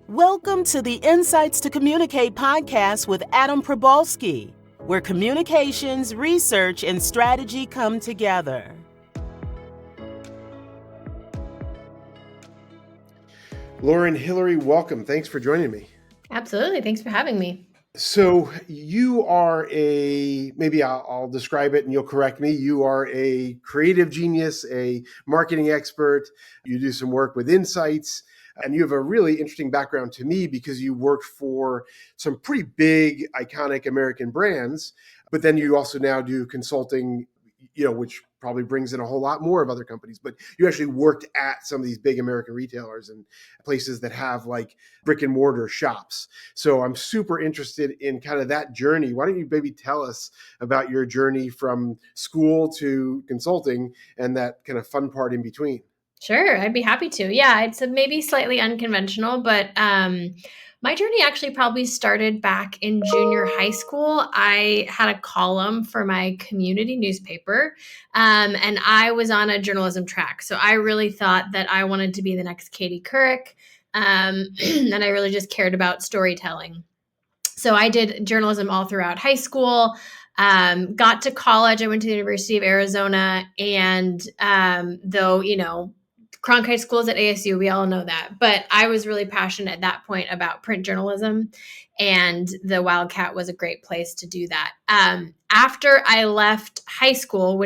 Welcome to the Insights to Communicate podcast with Adam Probalski, where communications, research, and strategy come together. Lauren, Hillery, welcome. Thanks for joining me. Absolutely. Thanks for having me. So you are maybe I'll describe it and you'll correct me. You are a creative genius, a marketing expert. You do some work with insights, and you have a really interesting background to me because you worked for some pretty big, iconic American brands, but then you also now do consulting, which probably brings in a whole lot more of other companies. But you actually worked at some of these big American retailers and places that have like brick and mortar shops. So I'm super interested in kind of that journey. Why don't you maybe tell us about your journey from school to consulting and that kind of fun part in between? Sure, I'd be happy to. Yeah, it's maybe slightly unconventional, but my journey actually probably started back in junior high school. I had a column for my community newspaper, and I was on a journalism track. So I really thought that I wanted to be the next Katie Couric, and I really just cared about storytelling. So I did journalism all throughout high school. Got to college. I went to the University of Arizona, and though Cronkite schools at ASU, we all know that. But I was really passionate at that point about print journalism, and the Wildcat was a great place to do that. After I left high school,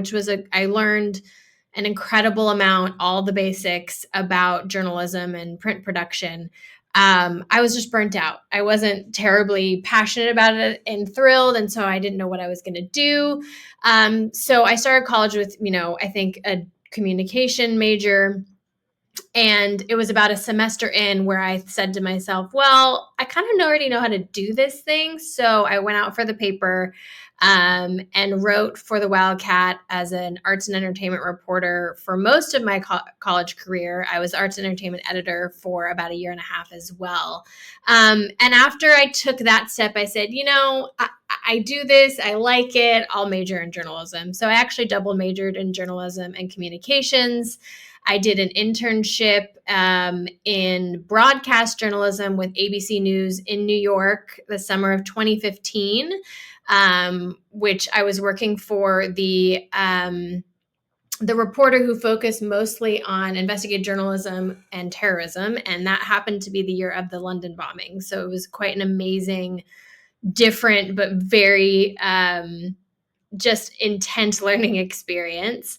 I learned an incredible amount, all the basics about journalism and print production. I was just burnt out. I wasn't terribly passionate about it and thrilled. And so I didn't know what I was going to do. So I started college with, I think a communication major. And it was about a semester in where I said to myself, well, I kind of already know how to do this thing. So I went out for the paper and wrote for the Wildcat as an arts and entertainment reporter for most of my college career. I was arts and entertainment editor for about a year and a half as well. And after I took that step, I said, I do this. I like it. I'll major in journalism. So I actually double majored in journalism and communications. I did an internship in broadcast journalism with ABC News in New York the summer of 2015, which I was working for the reporter who focused mostly on investigative journalism and terrorism. And that happened to be the year of the London bombing. So it was quite an amazing, different, but very just intense learning experience.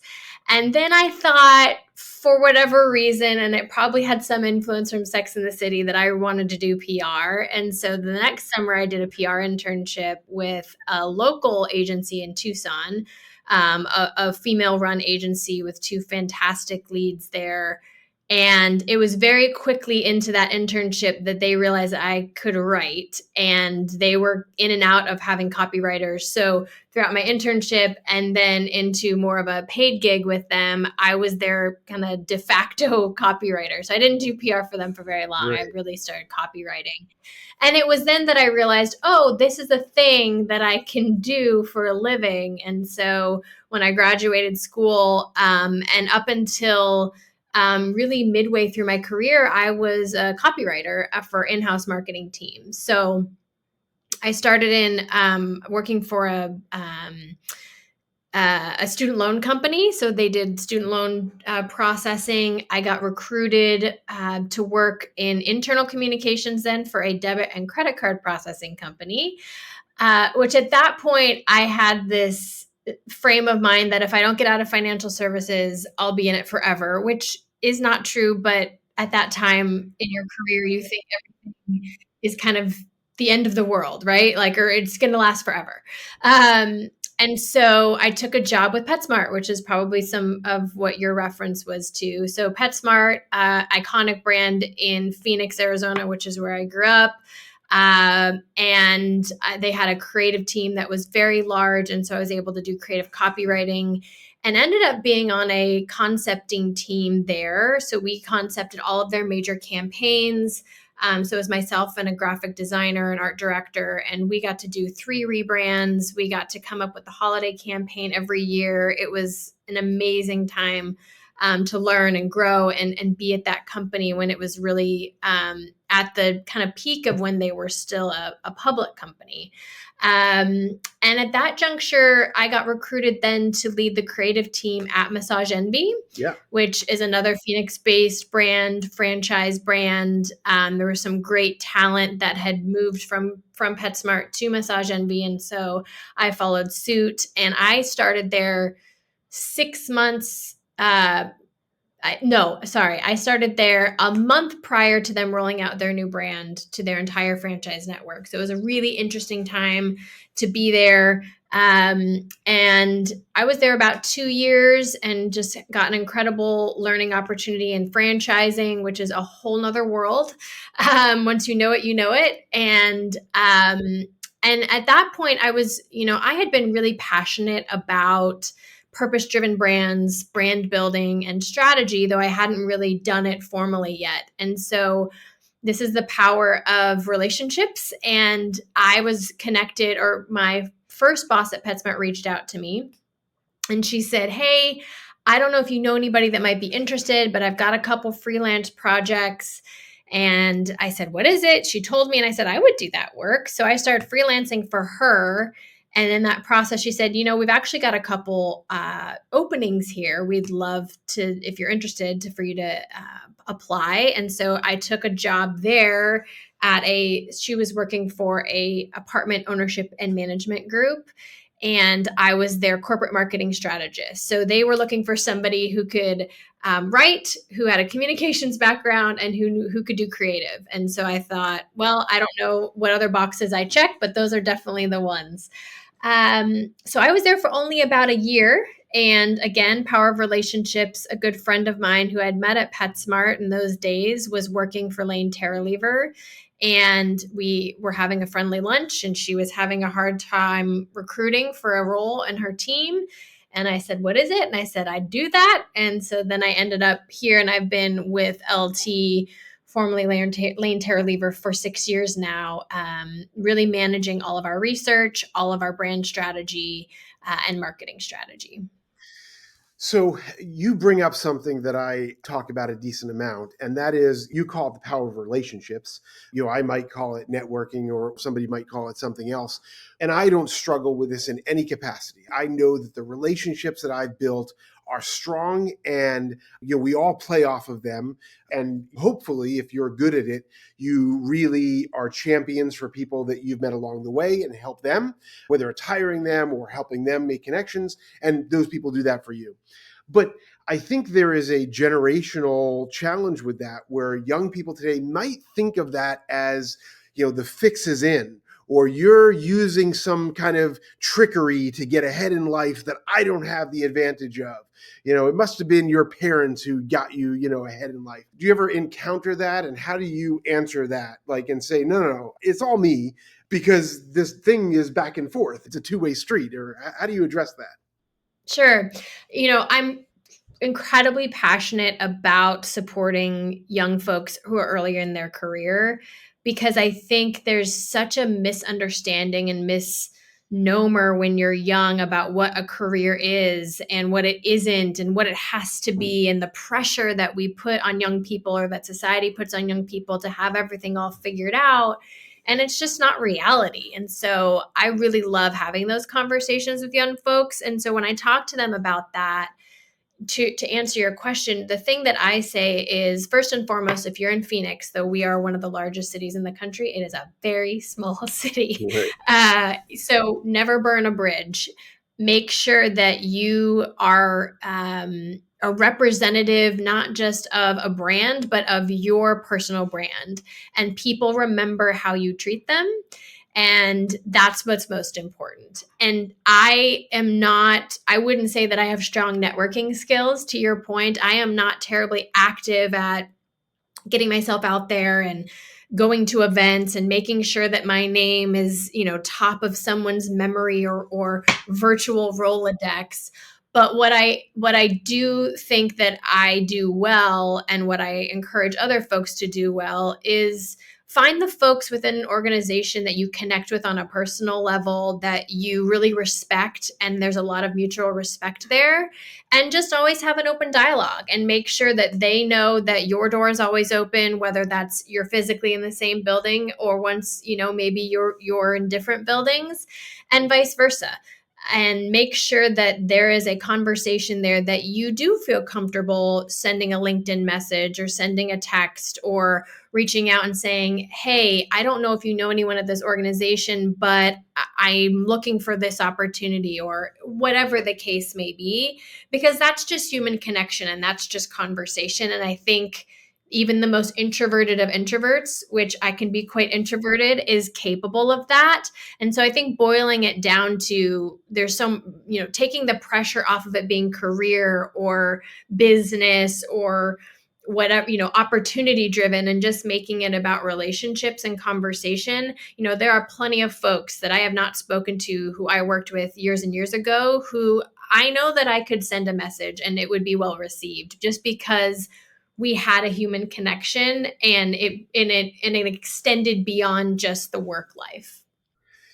And then I thought, for whatever reason, and it probably had some influence from Sex and the City, that I wanted to do PR. And so the next summer I did a PR internship with a local agency in Tucson, a female-run agency with two fantastic leads there. And it was very quickly into that internship that they realized I could write, and they were in and out of having copywriters. So throughout my internship and then into more of a paid gig with them, I was their kind of de facto copywriter. So I didn't do PR for them for very long. Right. I really started copywriting. And it was then that I realized, oh, this is a thing that I can do for a living. And so when I graduated school and up until really midway through my career, I was a copywriter for in-house marketing teams. So I started in working for a student loan company. So they did student loan processing. I got recruited to work in internal communications then for a debit and credit card processing company, which at that point I had this frame of mind that if I don't get out of financial services, I'll be in it forever, which is not true. But at that time in your career, you think everything is kind of the end of the world, right? Or it's going to last forever. And so I took a job with PetSmart, which is probably some of what your reference was to. So PetSmart, iconic brand in Phoenix, Arizona, which is where I grew up. And they had a creative team that was very large. And so I was able to do creative copywriting and ended up being on a concepting team there. So we concepted all of their major campaigns. So it was myself and a graphic designer and art director, and we got to do 3 rebrands. We got to come up with the holiday campaign every year. It was an amazing time to learn and grow and be at that company when it was really at the kind of peak of when they were still a public company. And at that juncture, I got recruited then to lead the creative team at Massage Envy, Yeah. which is another Phoenix-based franchise brand. There was some great talent that had moved from PetSmart to Massage Envy, and so I followed suit. And I started there 6 months. I started there a month prior to them rolling out their new brand to their entire franchise network. So it was a really interesting time to be there. And I was there about 2 years and just got an incredible learning opportunity in franchising, which is a whole nother world. Once you know it, you know it. And at that point I had been really passionate about purpose-driven brands, brand building, and strategy, though I hadn't really done it formally yet. And so this is the power of relationships. And I was connected, or my first boss at PetSmart reached out to me and she said, "Hey, I don't know if you know anybody that might be interested, but I've got a couple freelance projects." And I said, "What is it?" She told me, and I said, "I would do that work." So I started freelancing for her. And in that process, she said, "We've actually got a couple openings here. We'd love to, if you're interested, for you to apply." And so I took a job there she was working for a apartment ownership and management group. And I was their corporate marketing strategist. So they were looking for somebody who could write, who had a communications background, and who could do creative. And so I thought, well, I don't know what other boxes I check, but those are definitely the ones. So I was there for only about a year. And again, power of relationships. A good friend of mine who I'd met at PetSmart in those days was working for Lane Terralever. And we were having a friendly lunch, and she was having a hard time recruiting for a role in her team. And I said, "What is it?" And I said, "I'd do that." And so then I ended up here, and I've been with LT, formerly Lane Terralever, for 6 years now, really managing all of our research, all of our brand strategy, and marketing strategy. So you bring up something that I talk about a decent amount, and that is you call it the power of relationships. I might call it networking, or somebody might call it something else. And I don't struggle with this in any capacity. I know that the relationships that I've built are strong, and we all play off of them. And hopefully, if you're good at it, you really are champions for people that you've met along the way and help them, whether it's hiring them or helping them make connections. And those people do that for you. But I think there is a generational challenge with that, where young people today might think of that as, the fix is in, or you're using some kind of trickery to get ahead in life that I don't have the advantage of. It must have been your parents who got you, ahead in life. Do you ever encounter that? And how do you answer that? And say, no, it's all me, because this thing is back and forth. It's a two-way street. Or how do you address that? Sure. I'm incredibly passionate about supporting young folks who are earlier in their career, because I think there's such a misunderstanding and misnomer when you're young about what a career is and what it isn't and what it has to be, and the pressure that we put on young people, or that society puts on young people, to have everything all figured out. And it's just not reality. And so I really love having those conversations with young folks. And so when I talk to them about that, to answer your question, the thing that I say is, first and foremost, if you're in Phoenix, though we are one of the largest cities in the country, it is a very small city. Right. So never burn a bridge. Make sure that you are a representative, not just of a brand, but of your personal brand. And people remember how you treat them. And that's what's most important. And I wouldn't say that I have strong networking skills. To your point, I am not terribly active at getting myself out there and going to events and making sure that my name is, top of someone's memory or virtual Rolodex. But what I do think that I do well, and what I encourage other folks to do well, is find the folks within an organization that you connect with on a personal level, that you really respect, and there's a lot of mutual respect there, and just always have an open dialogue and make sure that they know that your door is always open, whether that's you're physically in the same building, or once, maybe you're in different buildings, and vice versa. And make sure that there is a conversation there, that you do feel comfortable sending a LinkedIn message or sending a text or reaching out and saying, hey, I don't know if you know anyone at this organization, but I'm looking for this opportunity, or whatever the case may be, because that's just human connection and that's just conversation. And I think even the most introverted of introverts, which I can be quite introverted, is capable of that. And so I think boiling it down to, there's some, taking the pressure off of it being career or business or whatever, opportunity driven, and just making it about relationships and conversation. There are plenty of folks that I have not spoken to, who I worked with years and years ago, who I know that I could send a message and it would be well received, just because we had a human connection, and it extended beyond just the work life.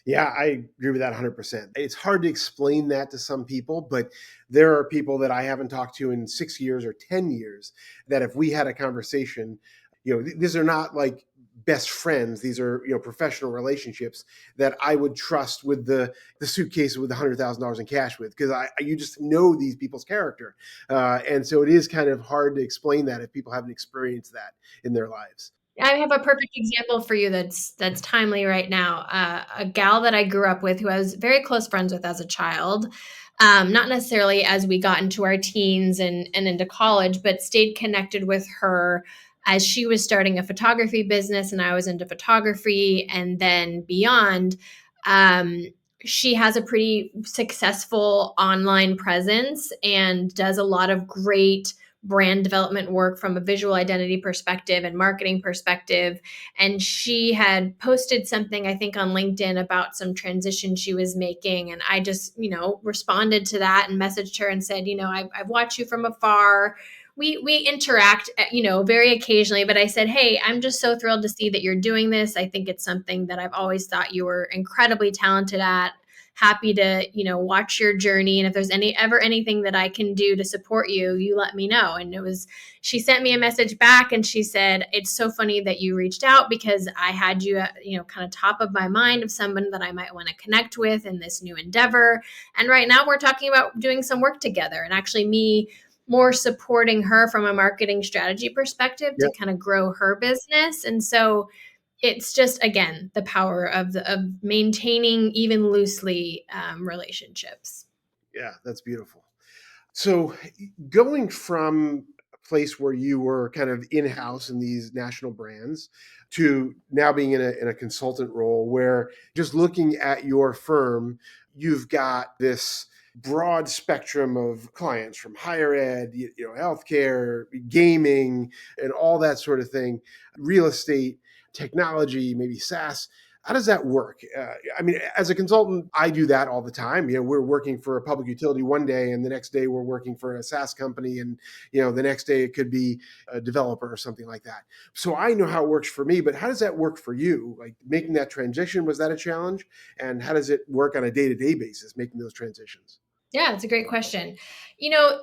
Yeah, I agree with that 100%. It's hard to explain that to some people, but there are people that I haven't talked to in 6 years or 10 years that if we had a conversation, these are not like best friends. These are, professional relationships that I would trust with the suitcase with $100,000 in cash with, because you just know these people's character. And so it is kind of hard to explain that if people haven't experienced that in their lives. I have a perfect example for you that's timely right now. A gal that I grew up with, who I was very close friends with as a child, not necessarily as we got into our teens and into college, but stayed connected with her as she was starting a photography business and I was into photography, and then beyond. She has a pretty successful online presence and does a lot of great brand development work from a visual identity perspective and marketing perspective. And she had posted something, I think, on LinkedIn about some transition she was making. And I just, responded to that and messaged her and said, I've watched you from afar. We interact, very occasionally, but I said, hey, I'm just so thrilled to see that you're doing this. I think it's something that I've always thought you were incredibly talented at. Happy to, watch your journey. And if there's ever anything that I can do to support you, you let me know. And she sent me a message back and she said, it's so funny that you reached out, because I had you, kind of top of my mind of someone that I might want to connect with in this new endeavor. And right now we're talking about doing some work together, and actually me more supporting her from a marketing strategy perspective to kind of grow her business. And so it's just, again, the power of maintaining, even loosely, relationships. Yeah, that's beautiful. So going from a place where you were kind of in-house in these national brands to now being in a consultant role, where just looking at your firm, you've got this broad spectrum of clients, from higher ed, healthcare, gaming, and all that sort of thing, real estate, technology, maybe SaaS. How does that work? I mean, as a consultant, I do that all the time. We're working for a public utility one day, and the next day we're working for a SaaS company, and the next day it could be a developer or something like that. So I know how it works for me, but how does that work for you? Like, making that transition, was that a challenge? And how does it work on a day-to-day basis, making those transitions? Yeah, it's a great question.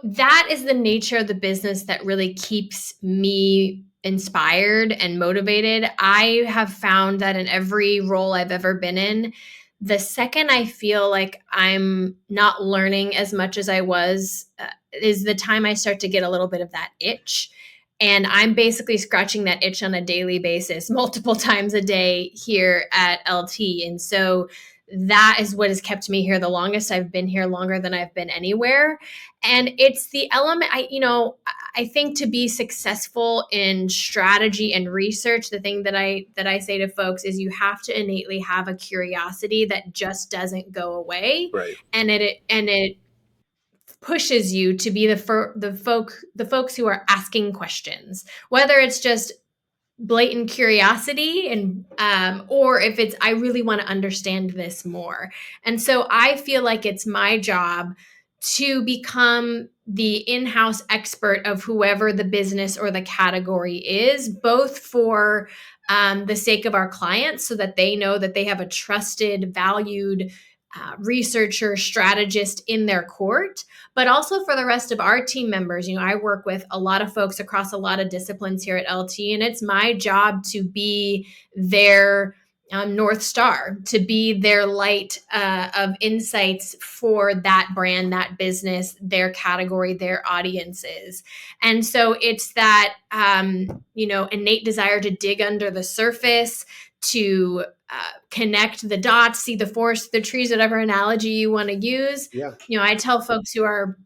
That is the nature of the business that really keeps me inspired and motivated. I have found that in every role I've ever been in, the second I feel like I'm not learning as much as I was, is the time I start to get a little bit of that itch. And I'm basically scratching that itch on a daily basis, multiple times a day here at LT. And so that is what has kept me here the longest. I've been here longer than I've been anywhere. And it's the element, I think, to be successful in strategy and research, the thing that I say to folks is, you have to innately have a curiosity that just doesn't go away. Right. And it pushes you to be the folks who are asking questions, whether it's just blatant curiosity, and or if it's, I really want to understand this more. And so I feel like it's my job to become the in-house expert of whoever the business or the category is, both for the sake of our clients so that they know that they have a trusted, valued researcher, strategist in their court, but also for the rest of our team members. I work with a lot of folks across a lot of disciplines here at LT, and it's my job to be their North Star, to be their light of insights for that brand, that business, their category, their audiences. And so it's that, innate desire to dig under the surface, to connect the dots, see the forest, the trees, whatever analogy you want to use. Yeah. I tell folks who are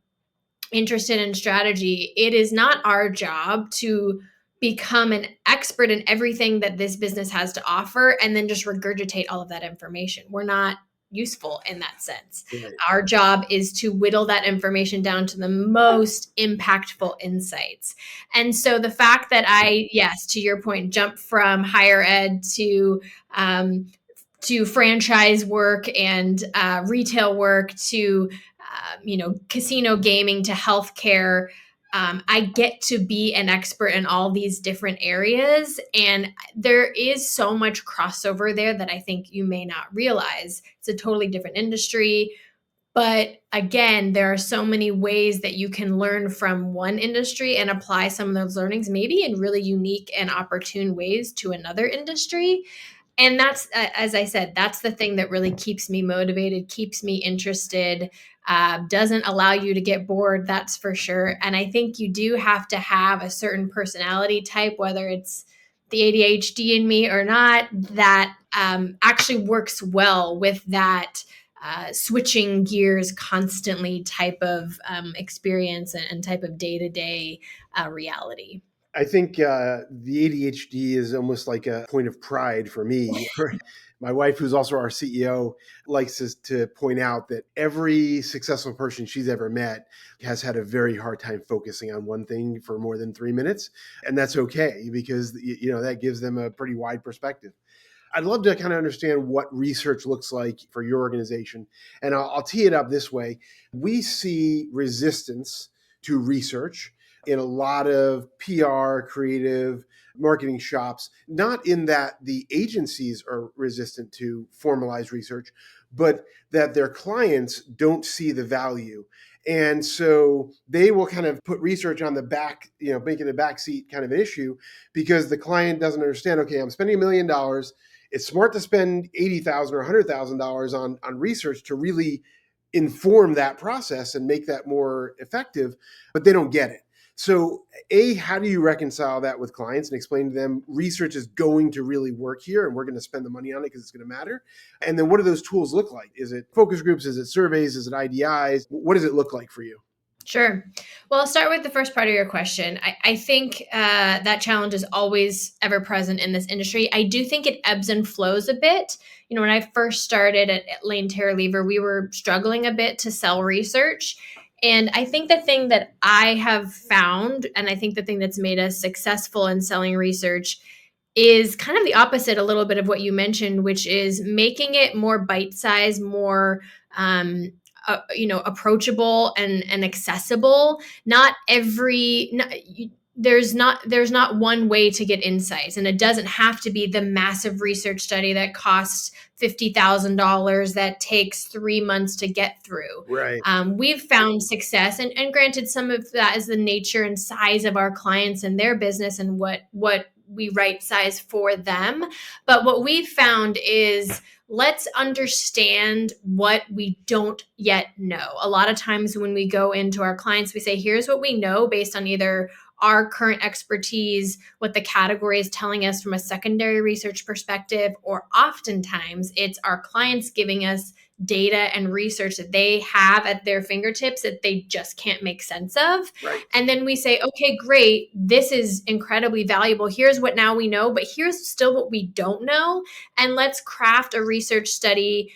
interested in strategy, it is not our job to become an expert in everything that this business has to offer and then just regurgitate all of that information. We're not useful in that sense. Right. Our job is to whittle that information down to the most impactful insights. And so the fact that yes, to your point, jump from higher ed to franchise work and retail work to casino gaming to healthcare. I get to be an expert in all these different areas. And there is so much crossover there that I think you may not realize. It's a totally different industry. But again, there are so many ways that you can learn from one industry and apply some of those learnings, maybe in really unique and opportune ways to another industry. And that's, as I said, that's the thing that really keeps me motivated, keeps me interested, doesn't allow you to get bored, that's for sure. And I think you do have to have a certain personality type, whether it's the ADHD in me or not, that actually works well with that switching gears constantly type of experience and type of day-to-day reality. I think the ADHD is almost like a point of pride for me. My wife, who's also our CEO, likes us to point out that every successful person she's ever met has had a very hard time focusing on one thing for more than 3 minutes. And that's okay, because that gives them a pretty wide perspective. I'd love to kind of understand what research looks like for your organization. And I'll tee it up this way. We see resistance to research in a lot of PR, creative, marketing shops, not in that the agencies are resistant to formalized research, but that their clients don't see the value. And so they will kind of put research on the back, making a backseat kind of an issue, because the client doesn't understand, okay, I'm spending $1 million. It's smart to spend $80,000 or $100,000 on research to really inform that process and make that more effective, but they don't get it. So how do you reconcile that with clients and explain to them research is going to really work here and we're going to spend the money on it because it's going to matter? And then what do those tools look like? Is it focus groups? Is it surveys? Is it IDIs? What does it look like for you? Sure. Well, I'll start with the first part of your question. I think that challenge is always ever present in this industry. I do think it ebbs and flows a bit. When I first started at Lane Terralever, we were struggling a bit to sell research. And I think the thing that I have found, and I think the thing that's made us successful in selling research, is kind of the opposite a little bit of what you mentioned, which is making it more bite-sized, more approachable and accessible. There's not one way to get insights, and it doesn't have to be the massive research study that costs $50,000 that takes 3 months to get through. Right. We've found success, and granted, some of that is the nature and size of our clients and their business and what we right size for them. But what we've found is, let's understand what we don't yet know. A lot of times when we go into our clients, we say, here's what we know based on either our current expertise, what the category is telling us from a secondary research perspective, or oftentimes it's our clients giving us data and research that they have at their fingertips that they just can't make sense of. Right. And then we say, okay, great, this is incredibly valuable. Here's what now we know, but here's still what we don't know. And let's craft a research study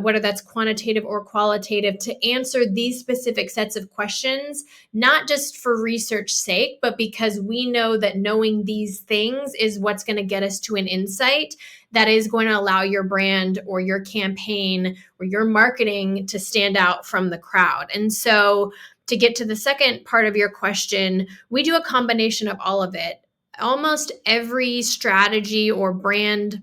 whether that's quantitative or qualitative, to answer these specific sets of questions, not just for research sake, but because we know that knowing these things is what's going to get us to an insight that is going to allow your brand or your campaign or your marketing to stand out from the crowd. And so, to get to the second part of your question, we do a combination of all of it. Almost every strategy or brand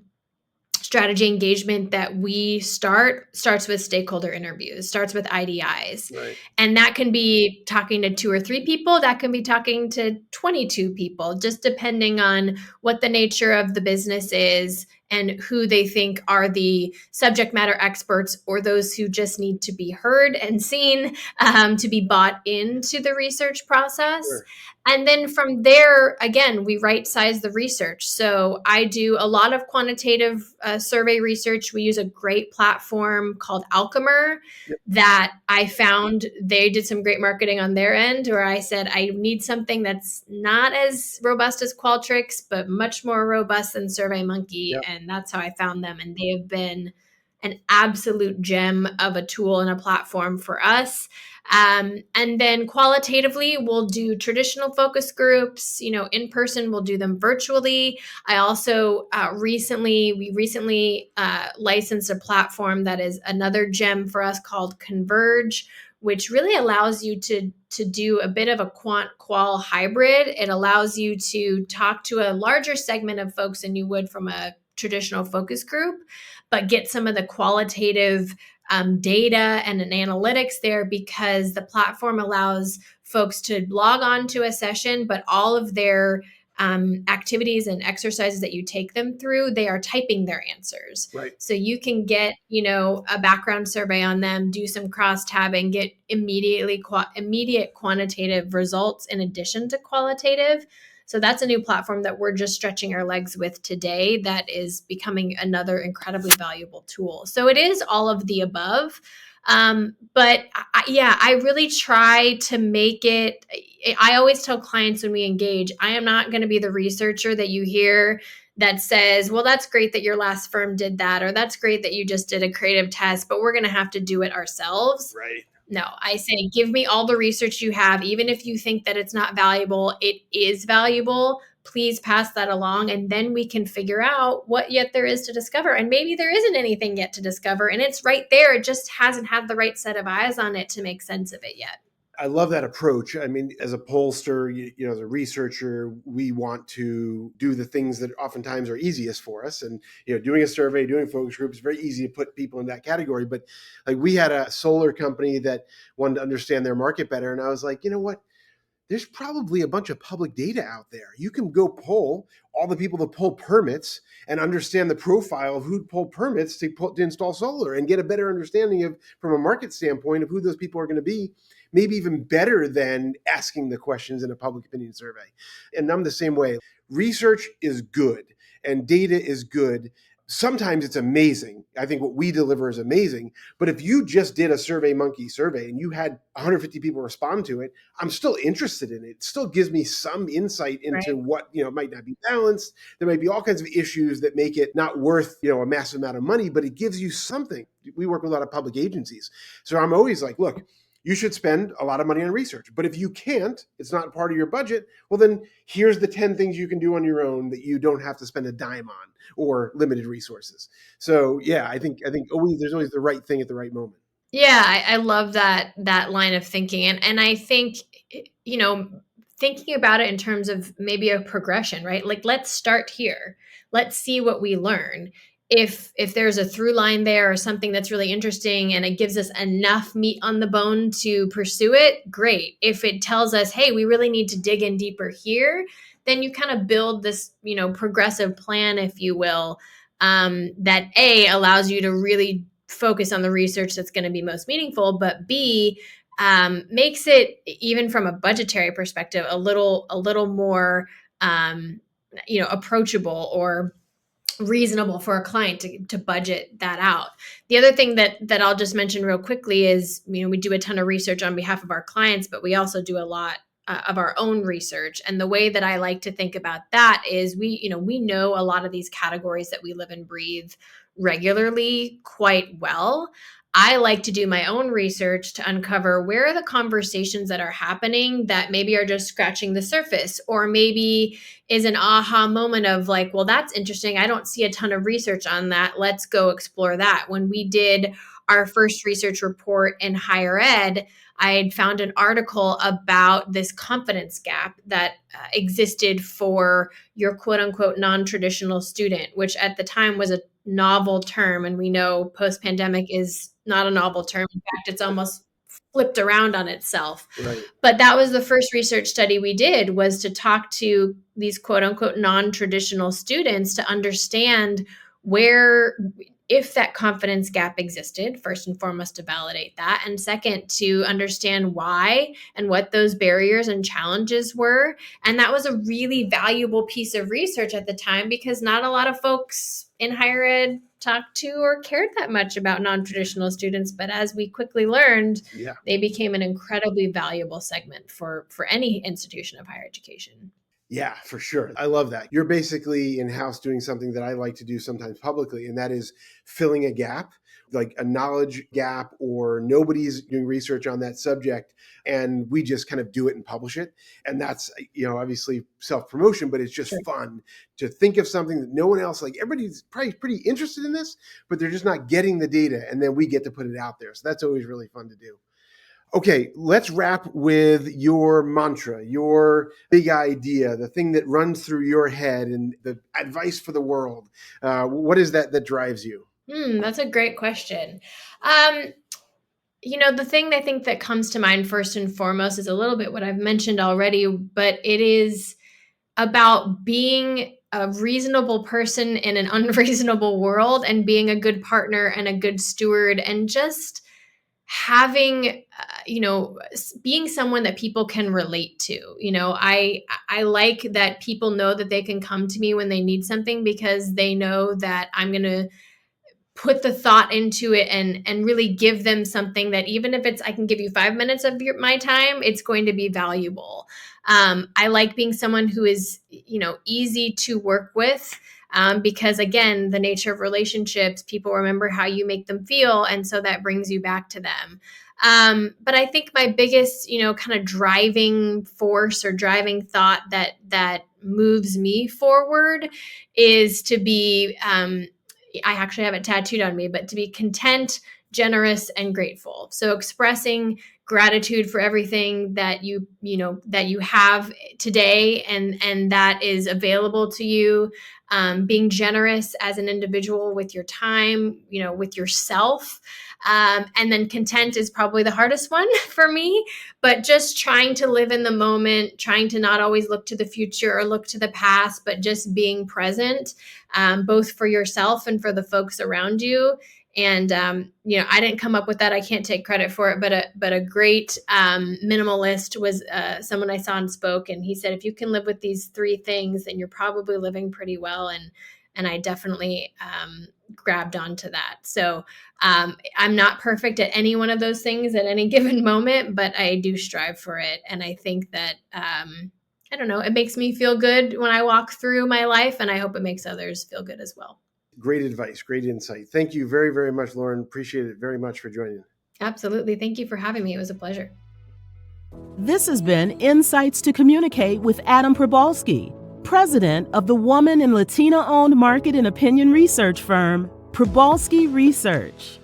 strategy engagement that we starts with stakeholder interviews, starts with IDIs. Right. And that can be talking to 2 or 3 people, that can be talking to 22 people, just depending on what the nature of the business is and who they think are the subject matter experts or those who just need to be heard and seen, to be bought into the research process. Sure. And then from there, again, we right size the research. So I do a lot of quantitative survey research. We use a great platform called Alchemer Yep. that I found they did some great marketing on their end, where I said, I need something that's not as robust as Qualtrics, but much more robust than SurveyMonkey. Yep. And that's how I found them. And they have been an absolute gem of a tool and a platform for us. And then qualitatively, we'll do traditional focus groups, in person, we'll do them virtually. I also we recently licensed a platform that is another gem for us called Converge, which really allows you to do a bit of a quant-qual hybrid. It allows you to talk to a larger segment of folks than you would from a traditional focus group, but get some of the qualitative data and an analytics there, because the platform allows folks to log on to a session, but all of their activities and exercises that you take them through, they are typing their answers. Right. So you can get, a background survey on them, do some cross tabbing, get immediate quantitative results in addition to qualitative. So that's a new platform that we're just stretching our legs with today that is becoming another incredibly valuable tool. So it is all of the above. But I really try to make it. I always tell clients when we engage, I am not going to be the researcher that you hear that says, well, that's great that your last firm did that, or that's great that you just did a creative test, but we're going to have to do it ourselves. Right. No, I say, give me all the research you have. Even if you think that it's not valuable, it is valuable. Please pass that along. And then we can figure out what yet there is to discover. And maybe there isn't anything yet to discover. And it's right there. It just hasn't had the right set of eyes on it to make sense of it yet. I love that approach. I mean, as a pollster, as a researcher, we want to do the things that oftentimes are easiest for us. And, doing a survey, doing focus groups, very easy to put people in that category. But like, we had a solar company that wanted to understand their market better. And I was like, you know what? There's probably a bunch of public data out there. You can go poll all the people that pull permits and understand the profile of who pulled permits to install solar, and get a better understanding of, from a market standpoint, of who those people are going to be, maybe even better than asking the questions in a public opinion survey. And I'm the same way. Research is good and data is good. Sometimes it's amazing. I think what we deliver is amazing. But if you just did a SurveyMonkey survey and you had 150 people respond to it, I'm still interested in it. It still gives me some insight into what, it might not be balanced. There might be all kinds of issues that make it not worth, a massive amount of money, but it gives you something. We work with a lot of public agencies. So I'm always like, look, you should spend a lot of money on research. But if you can't, it's not part of your budget, well, then here's the 10 things you can do on your own that you don't have to spend a dime on, or limited resources. So yeah, I think there's always the right thing at the right moment. Yeah, I love that line of thinking. And I think, thinking about it in terms of maybe a progression, right? Like, let's start here. Let's see what we learn. If there's a through line there or something that's really interesting and it gives us enough meat on the bone to pursue it, great. If it tells us, hey, we really need to dig in deeper here, then you kind of build this, progressive plan, if you will, that allows you to really focus on the research that's going to be most meaningful, but B, makes it, even from a budgetary perspective, a little more, approachable or reasonable for a client to budget that out. The other thing that I'll just mention real quickly is, we do a ton of research on behalf of our clients, but we also do a lot of our own research. And the way that I like to think about that is we know a lot of these categories that we live and breathe regularly quite well. I like to do my own research to uncover where are the conversations that are happening that maybe are just scratching the surface, or maybe is an aha moment of like, well, that's interesting. I don't see a ton of research on that. Let's go explore that. When we did our first research report in higher ed, I had found an article about this confidence gap that existed for your quote unquote non-traditional student, which at the time was a novel term. And we know post-pandemic is not a novel term. In fact, it's almost flipped around on itself. Right. But that was the first research study we did, was to talk to these quote unquote non-traditional students to understand where, if that confidence gap existed, first and foremost, to validate that. And second, to understand why and what those barriers and challenges were. And that was a really valuable piece of research at the time, because not a lot of folks in higher ed talked to or cared that much about non-traditional students. But as we quickly learned, they became an incredibly valuable segment for any institution of higher education. Yeah, for sure. I love that. You're basically in-house doing something that I like to do sometimes publicly, and that is filling a gap, like a knowledge gap, or nobody's doing research on that subject, and we just kind of do it and publish it. And that's, obviously self-promotion, but it's just fun to think of something that no one else, like everybody's probably pretty interested in this, but they're just not getting the data, and then we get to put it out there. So that's always really fun to do. Okay, let's wrap with your mantra, your big idea, the thing that runs through your head and the advice for the world. What is that drives you? That's a great question. The thing I think that comes to mind first and foremost is a little bit what I've mentioned already, but it is about being a reasonable person in an unreasonable world, and being a good partner and a good steward, and just having being someone that people can relate to. I like that people know that they can come to me when they need something, because they know that I'm going to put the thought into it and really give them something that, even if I can give you 5 minutes of my time, it's going to be valuable. I like being someone who is, easy to work with. Because again, the nature of relationships, people remember how you make them feel. And so that brings you back to them. But I think my biggest, kind of driving force or driving thought that moves me forward is to be, I actually have it tattooed on me, but to be content, generous, and grateful. So expressing gratitude for everything that you have today and that is available to you. Being generous as an individual with your time, with yourself. And then content is probably the hardest one for me, but just trying to live in the moment, trying to not always look to the future or look to the past, but just being present, both for yourself and for the folks around you. And, I didn't come up with that. I can't take credit for it, but a great minimalist was someone I saw and spoke. And he said, if you can live with these 3 things, then you're probably living pretty well. And I definitely grabbed onto that. So I'm not perfect at any one of those things at any given moment, but I do strive for it. And I think that, I don't know, it makes me feel good when I walk through my life, and I hope it makes others feel good as well. Great advice, great insight. Thank you very, very much, Lauren. Appreciate it very much for joining. Absolutely. Thank you for having me. It was a pleasure. This has been Insights to Communicate with Adam Probalski, president of the woman and Latina-owned market and opinion research firm, Probalski Research.